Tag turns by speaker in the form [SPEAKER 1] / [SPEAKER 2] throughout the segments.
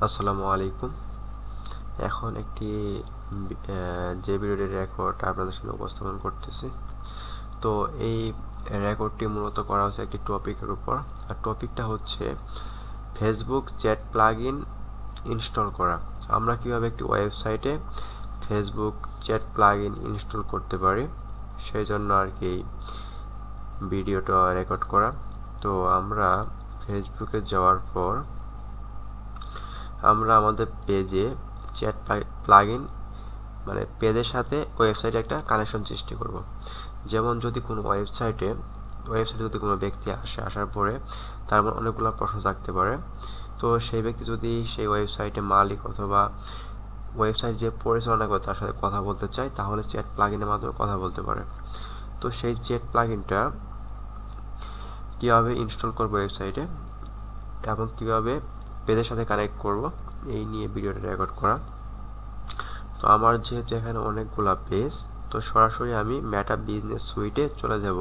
[SPEAKER 1] আসসালামু আলাইকুম। এখন একটি যে ভিডিওটি রেকর্ড আপনাদের সামনে উপস্থাপন করতেছি। তো এই রেকর্ডটি মূলত করা হচ্ছে একটি টপিকের উপর। আর টপিকটা হচ্ছে ফেসবুক চ্যাট প্লাগইন ইনস্টল করা। আমরা কিভাবে একটি ওয়েবসাইটে ফেসবুক চ্যাট প্লাগইন ইনস্টল করতে পারি, সেই জন্য আর কি ভিডিওটা রেকর্ড করা। তো আমরা ফেসবুকে যাওয়ার পর আমরা আমাদের পেজে চ্যাট প্লাগইন মানে পেজের সাথে ওয়েবসাইটে একটা কানেকশন সৃষ্টি করব। যেমন যদি কোনো ওয়েবসাইটে যদি কোনো ব্যক্তি আসার পরে তার অনেকগুলো প্রশ্ন থাকতে পারে। তো সেই ব্যক্তি যদি সেই ওয়েবসাইটে মালিক অথবা ওয়েবসাইট যে পরিচালনা করে তার সাথে কথা বলতে চায়, তাহলে চ্যাট প্লাগইনের মাধ্যমে কথা বলতে পারে। তো সেই চ্যাট প্লাগইনটা কীভাবে ইনস্টল করব ওয়েবসাইটে এবং কীভাবে পেজের সাথে কানেক্ট করব, এই নিয়ে ভিডিওটা রেকর্ড করা। তো আমার যেহেতু এখানে অনেকগুলা পেজ, তো সরাসরি আমি মেটা বিজনেস সুইটে চলে যাব।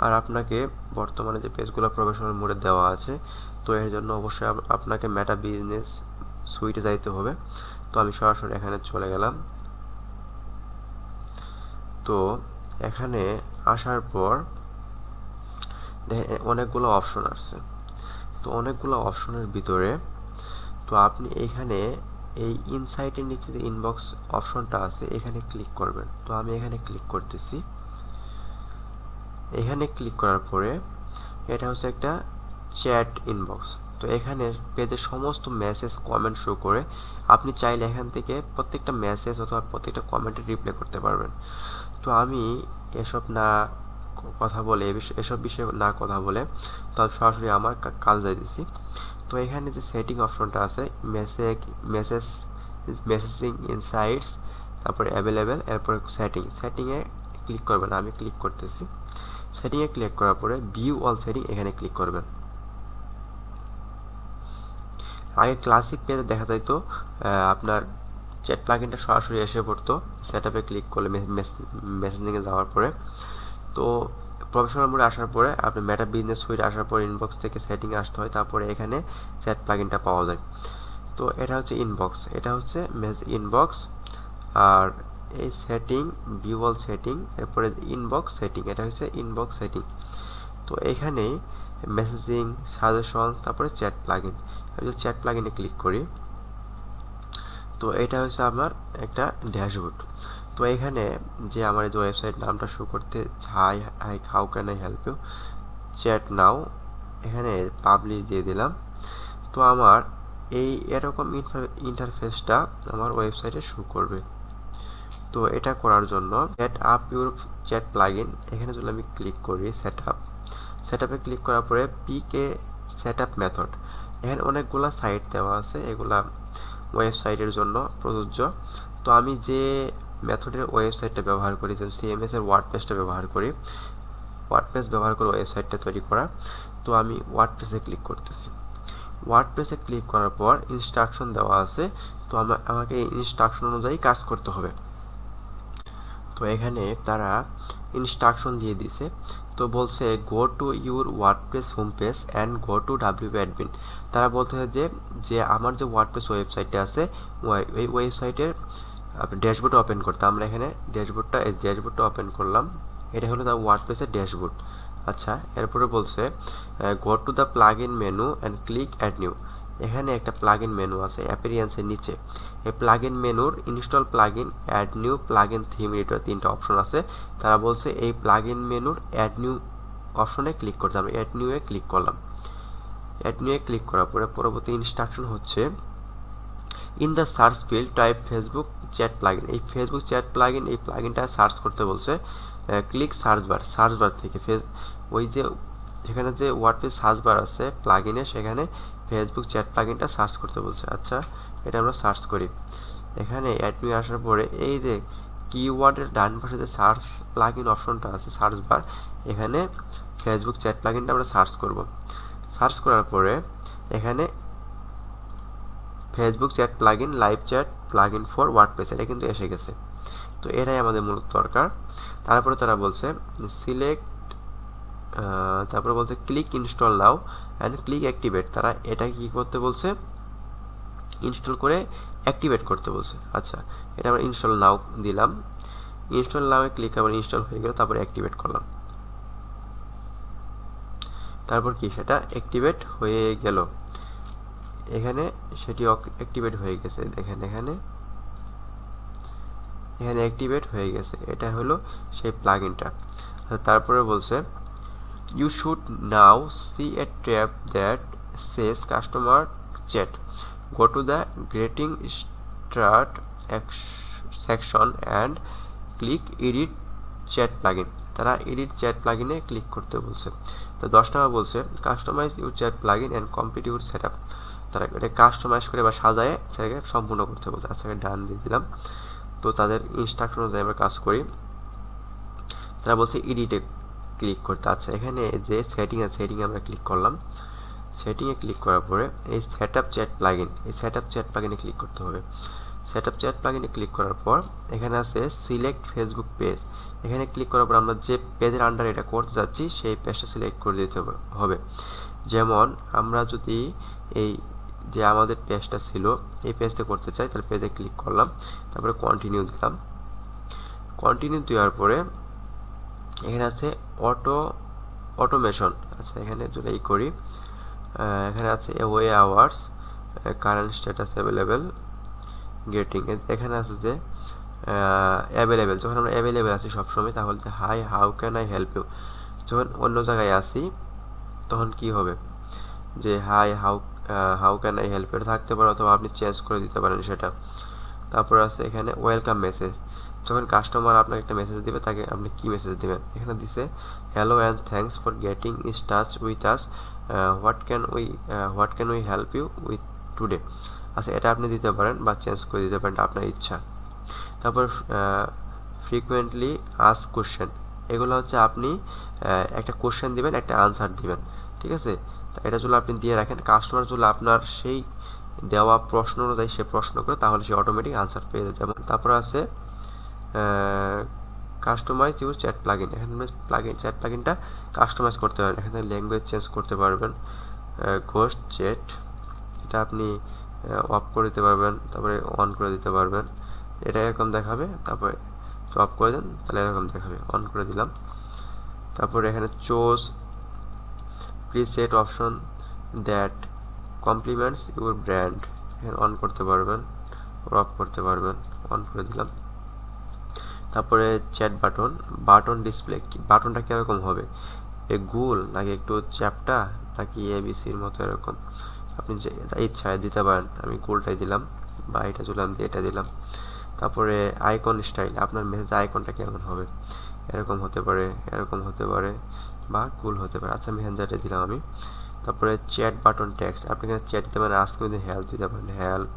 [SPEAKER 1] আর আপনাকে বর্তমানে যে পেজগুলো প্রফেশনাল মোডে দেওয়া আছে, তো এর জন্য অবশ্যই আপনাকে মেটা বিজনেস সুইটে যাইতে হবে। তো আমি সরাসরি এখানে চলে গেলাম। তো এখানে আসার পর দেখেন অনেকগুলো অপশন আছে। তো অনেকগুলো অপশনের ভিতরে তো আপনি এখানে এই ইনসাইটের নিচে যে ইনবক্স অপশনটা আছে, এখানে ক্লিক করবেন। তো আমি এখানে ক্লিক করতেছি। এখানে ক্লিক করার পরে এটা হচ্ছে একটা চ্যাট ইনবক্স। তো এখানে পেজের সমস্ত মেসেজ কমেন্ট শো করে। আপনি চাইলে এখান থেকে প্রত্যেকটা মেসেজ অথবা প্রত্যেকটা কমেন্টে রিপ্লাই করতে পারবেন। তো আমি এসব না কথা বলে এসব বিষয়ে না কথা বলে তো আমি সরাসরি আমার কাজ যাইতেছি। তো এখানে যে সেটিং অপশনটা আছে, মেসেজিং ইনসাইটস, তারপরে অ্যাভেলেবেল, এরপরে সেটিংয়ে ক্লিক করবেন। আমি ক্লিক করতেছি। সেটিংয়ে ক্লিক করার পরে ভিউ অল সেটিং এখানে ক্লিক করবেন। আগে ক্লাসিক পেজে দেখা যাইতো আপনার চ্যাট প্লাগইনটা সরাসরি এসে পড়তো সেটআপে ক্লিক করলে মেসেজিংয়ে যাওয়ার পরে। তো প্রফেশনাল মোডে আসার পরে আপনি মেটা বিজনেস সুইট আসার পর ইনবক্স থেকে সেটিংয়ে আসতে হয়, তারপরে এখানে চ্যাট প্লাগইনটা পাওয়া যায়। তো এটা হচ্ছে ইনবক্স, এটা হচ্ছে ইনবক্স। আর এই সেটিং ভিউ অল সেটিং, এরপরে ইনবক্স সেটিং, এটা হচ্ছে ইনবক্স সেটিং। তো এখানে মেসেজিং, সাজেশন, তারপরে চ্যাট প্লাগইন। আমি যদি চ্যাট প্লাগইনে ক্লিক করি, তো এটা হচ্ছে আমার একটা ড্যাশবোর্ড। তো এখানে যে আমার এই যে ওয়েবসাইট নামটা শো করতে, hi hi how can I help you chat now, এখানে পাবলিশ দিয়ে দিলাম। তো আমার এই এরকম ইন্টারফেসটা আমার ওয়েবসাইটে শো করবে। তো এটা করার জন্য set up your chat plugin, এখানে যদি আমি ক্লিক করি সেটআপে ক্লিক করার পরে পিকে সেটআপ মেথড, এখানে অনেকগুলা সাইট দেওয়া আছে, এগুলা ওয়েবসাইটের জন্য প্রযোজ্য। তো আমি যে মেথডের ওয়েবসাইটটা ব্যবহার করি, যেমন সিএমএস এর ওয়ার্ডপ্রেসটা ব্যবহার করি, ওয়ার্ডপ্রেস ব্যবহার করে ওয়েবসাইটটা তৈরি করা। তো আমি ওয়ার্ডপ্রেসে ক্লিক করতেছি। ওয়ার্ডপ্রেসে ক্লিক করার পর ইনস্ট্রাকশন দেওয়া আছে। তো আমাকে এই ইনস্ট্রাকশন অনুযায়ী কাজ করতে হবে। তো এখানে তারা ইনস্ট্রাকশন দিয়ে দিছে। তো বলছে go to your WordPress home page and go to WP admin. তারা বলতে যে আমার যে ওয়ার্ডপ্রেস ওয়েবসাইটটা আছে, ওই ওয়েবসাইটের ড্যাশবোর্ড ওপেন করতে। আমরা এখানে ড্যাশবোর্ডটা ওপেন করলাম। এটা হলো তার ওয়ার্ডপ্রেসের ড্যাশবোর্ড। আচ্ছা, এরপরে বলছে go to the plugin menu and click add new. এখানে একটা প্লাগইন মেনু আছে অ্যাপিয়ারেন্সের নিচে। এই প্লাগইন মেনুর install plugin, add new, plugin theme, এটা তিনটা অপশন আছে। তারা বলছে এই প্লাগইন মেনুর অ্যাড নিউ অপশনে ক্লিক করতে। আমি অ্যাড নিউয়ে ক্লিক করলাম। অ্যাড নিউয়ে ক্লিক করার পরে পরবর্তী ইনস্ট্রাকশন হচ্ছে in the search field type Facebook chat plugin. এই ফেসবুক চ্যাট প্লাগইন, এই প্লাগইনটা সার্চ করতে বলছে। ক্লিক সার্চ বার থেকে ওই যে সেখানে যে ওয়ার্ডপ্রেস সার্চ বার আছে প্লাগইনে, সেখানে ফেসবুক চ্যাট প্লাগইনটা সার্চ করতে বলছে। আচ্ছা, এটা আমরা সার্চ করি। এখানে অ্যাড নিউ আসার পরে এই যে কিওয়ার্ডের ডান পাশে যে সার্চ প্লাগইন অপশনটা আছে, সার্চ বার, এখানে ফেসবুক চ্যাট প্লাগইনটা আমরা সার্চ করব। সার্চ করার পরে এখানে Facebook chat plugin, live chat plugin for WordPress, এটা কিন্তু এসে গেছে। তো এটাই আমাদের মূলত দরকার। তারপরে তারা বলছে সিলেক্ট, তারপরে বলছে click install now and click activate. তারা এটা কি করতে বলছে, ইনস্টল করে অ্যাক্টিভেট করতে বলছে। আচ্ছা, এটা আমরা ইনস্টল নাও দিলাম, ইনস্টল নাও ক্লিক করে ইনস্টল হয়ে গেল, তারপরে অ্যাক্টিভেট করলাম। তারপর কি সেটা অ্যাক্টিভেট হয়ে গেল, এখানে সেটি অ্যাক্টিভেট হয়ে গেছে, দেখেন এখানে অ্যাক্টিভেট হয়ে গেছে। এটা হলো সেই প্লাগইনটা। তারপরে বলছে you should now see a tab that says customer chat. Go to the greeting start section and click edit chat plugin. তারা edit chat plugin এ ক্লিক করতে বলছে। তো 10 নম্বর বলছে customize your chat plugin and complete your setup. তারা এটা customise করে বা সাজায় সেটাকে সম্পূর্ণ করতে বলছে। আচ্ছা, ডান দিয়ে দিলাম। তো তাদের ইনস্ট্রাকশন অনুযায়ী আমরা কাজ করি। তারা বলছে এডিটে ক্লিক করতে। আচ্ছা, এখানে যে সেটিং আছে সেটিংয়ে আমরা ক্লিক করলাম। সেটিংয়ে ক্লিক করার পরে এই সেটআপ চ্যাট প্লাগইন, এই সেটআপ চ্যাট প্লাগইনে ক্লিক করতে হবে। সেটআপ চ্যাট প্লাগইনে ক্লিক করার পর এখানে আছে সিলেক্ট ফেসবুক পেজ। এখানে ক্লিক করার পর আমরা যে পেজের আন্ডারে এটা করতে যাচ্ছি সেই পেজটা সিলেক্ট করে দিতে হবে। যেমন আমরা যদি এই যে আমাদের পেজটা ছিল এই পেজটা করতে চাই, তাহলে পেজে ক্লিক করলাম, তারপরে কন্টিনিউ দিলাম। কন্টিনিউ দেওয়ার পরে এখানে আছে অটোমেশন। আচ্ছা, এখানে যদি করি, এখানে আছে way hours, current status available, getting. এখানে আছে যে অ্যাভেলেবেল, যখন আমরা অ্যাভেলেবেল আছি সবসময় তাহলে hi how can I help you. যখন অন্য জায়গায় আসি তখন কি হবে যে hi how can I help you থাকতে পারে, অথবা আপনি চেঞ্জ করে দিতে পারেন সেটা। তারপর আছে এখানে ওয়েলকাম মেসেজ, যখন কাস্টমার আপনাকে একটা মেসেজ দিবে তাকে আপনি কি মেসেজ দিবেন। এখানে দিছে hello and thanks for getting in touch with us, what can we help you with today. আচ্ছা, এটা আপনি দিতে পারেন বা চেঞ্জ করে দিতে পারেন, আপনার ইচ্ছা। তারপর ফ্রিকুয়েন্টলি আস্ক কোশ্চেন, এগুলো হচ্ছে আপনি একটা কোশ্চেন দিবেন, একটা আনসার দিবেন, ঠিক আছে। এটা যদি আপনি দিয়ে রাখেন, কাস্টমার যদি আপনার সেই দেওয়া প্রশ্ন অনুযায়ী সে প্রশ্ন করে তাহলে সে অটোমেটিক আনসার পেয়ে যাবে। যেমন তারপর আছে কাস্টমাইজ ইউর চ্যাট প্লাগইন। এখানে চ্যাট প্লাগইনটা কাস্টমাইজ করতে পারবেন, এখানে ল্যাঙ্গুয়েজ চেঞ্জ করতে পারবেন। ঘোস্ট চ্যাট, এটা আপনি অফ করে দিতে পারবেন, তারপরে অন করে দিতে পারবেন। এটা এরকম দেখাবে, তারপরে অফ করে দেন তাহলে এরকম দেখাবে, অন করে দিলাম। তারপরে এখানে choose preset option that compliments your brand, এখানে অন করতে পারবেন, অফ করতে পারবেন, অন করে দিলাম। তারপরে চ্যাট বাটন ডিসপ্লে, বাটনটা কীরকম হবে, গোল নাকি একটু চ্যাপটা নাকি এবিসির মতো এরকম, আপনি যে ইচ্ছায় দিতে পারেন। আমি গোলটাই দিলাম, বা এটা চললাম দিয়ে এটা দিলাম। তারপরে আইকন স্টাইল, আপনার মেসেজ আইকনটা কেমন হবে, এরকম হতে পারে, এরকম হতে পারে, বা গোল হতে পারে। আচ্ছা, আমি হ্যান্ডারটা দিলাম আমি। তারপরে চ্যাট বাটন টেক্সট, আপনি এখানে চ্যাট দিতে পারেন, আস্ক মি হেল্প দিতে পারেন, হেল্প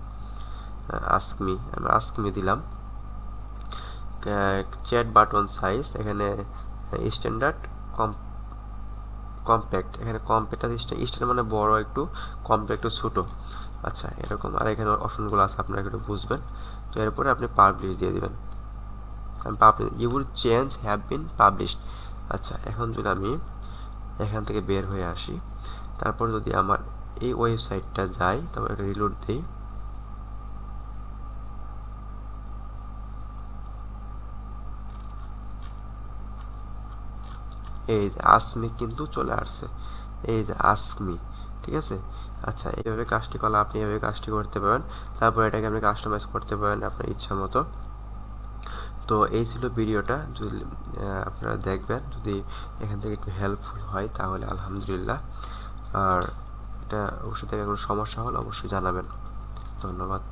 [SPEAKER 1] আস্ক মি, আমি আস্ক মি দিলাম। চ্যাট বাটন সাইজ, এখানে স্ট্যান্ডার্ড কম্প্যাক্ট, এখানে কম্প্যাক্ট স্ট্যান্ডার্ড মানে বড় একটু, কম্প্যাক্ট একটু ছোটো। আচ্ছা, এরকম। আর এখানে অপশনগুলো আছে আপনারা একটু বুঝবেন। তো এরপরে আপনি পাবলিশ দিয়ে দিবেন, আমি publish, your change have been published. আচ্ছা, এখন যদি আমি এখান থেকে বের হয়ে আসি, তারপর যদি আমার এই ওয়েবসাইটটা যাই, তারপর একটা রিলোড দিই, এই যে আসমি কিন্তু চলে আসছে, এই যে আসমি, ঠিক আছে। আচ্ছা, এইভাবে কাজটি করলে আপনি এইভাবে কাজটি করতে পারেন। তারপর এটাকে আপনি কাস্টমাইজ করতে পারেন আপনার ইচ্ছা মতো। তো এই ছিল ভিডিওটা, যদি আপনারা দেখবেন, যদি এখান থেকে একটু হেল্পফুল হয় তাহলে আলহামদুলিল্লাহ। আর এটা অবশ্যই থেকে কোনো সমস্যা হলে অবশ্যই জানাবেন। ধন্যবাদ।